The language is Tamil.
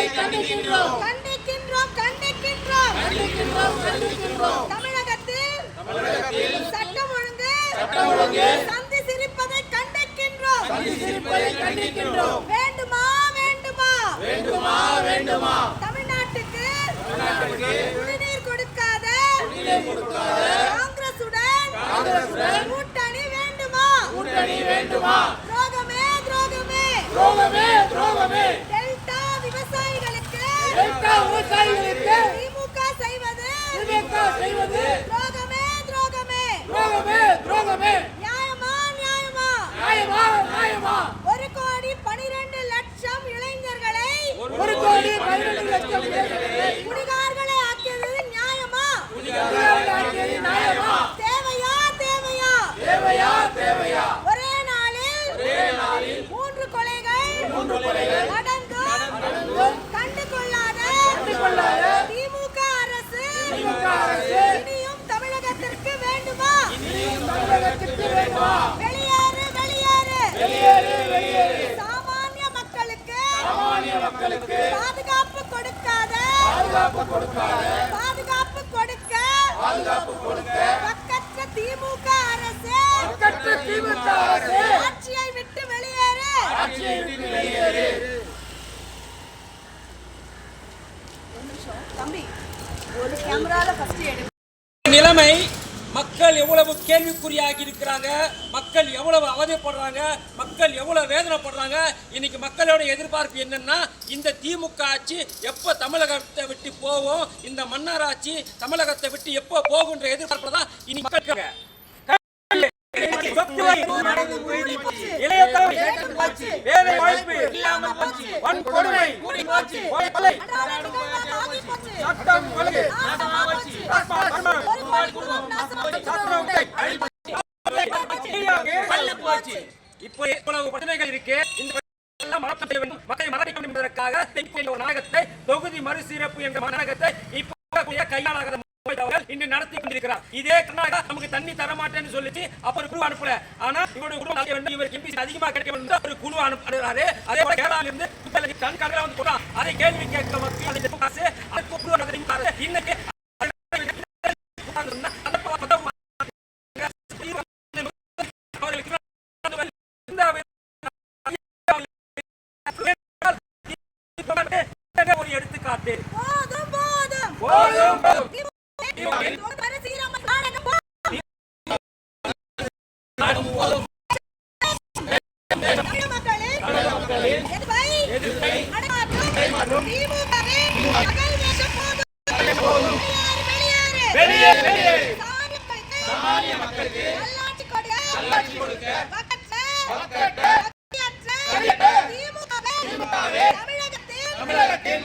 கண்டிக்கின்றோம் தமிழகத்தில் சட்டம் ஒழுங்கு சந்தி சிரிப்பதை கண்டிக்கின்றோம் வேண்டுமா தமிழ்நாட்டுக்கு குடிநீர் கொடுக்காத காங்கிரசுடன் கூட்டணி வேண்டுமா துரோகமே டெல்டா விவசாயிகளுக்கு திமுக செய்வது துரோகமே நியாயமா 1 கோடி 12 லட்சம் இளைஞர்களை குடிகாரர்களை ஆக்கியது நியாயமா தேவையா ஒரே நாளில் 3 கொலைகள் நடந்தும் கண்டு கொள்ளாத திமுக அரசு இனியும் தமிழகத்திற்கு வேண்டுமா வெளியேறு சாமானிய மக்களுக்கு பாதுகாப்பு கொடுக்க பக்கற்ற திமுக அரசு ஆட்சியை விட்டு வெளியேறு தம்பி ஒரு கேமரால ஃபர்ஸ்ட் எடு. நிலைமை மக்கள் எவ்வளவு கேள்விக்குறியாகி இருக்கிறாங்க, மக்கள் எவ்வளவு அவதிப்படுறாங்க, மக்கள் எவ்வளவு வேதனைப்படுறாங்க. இன்னைக்கு மக்களோட எதிர்பார்ப்பு என்னன்னா, இந்த திமுக ஆட்சி எப்போ தமிழகத்தை விட்டு போவோம், இந்த மன்னர் ஆட்சி தமிழகத்தை விட்டு எப்போ போகுன்ற எதிர்பார்ப்பு தான் இன்னைக்கு மக்கள். இப்போ இவ்வளவு பிரச்சனைகள் இருக்கு. இந்த மக்களை மறக்க வேண்டும் என்பதற்காக நாடகத்தை தொகுதி மறுசீரப்பு என்ற நாடகத்தை இப்போ கையாளாக இன்று நடத்தி கொண்டிருக்கிறார். இதே கர்நாடகா நமக்கு தண்ணி தரமாட்டேன்னு சொல்லிச்சு, அப்ப குழு அனுப்பல. ஆனா இவருடைய குழு இவருக்கு எம்பி அதிகமா கிடைக்க வேண்டும் ஒரு குழு அனுப்புறாரு. அதே போல கேரளாவில இருந்து கண்காணிக்க வந்து போறான். அதை கேள்வி கேட்க இன்னைக்கு ஒரு எடுத்துக்காட்டு. தமிழகத்தில்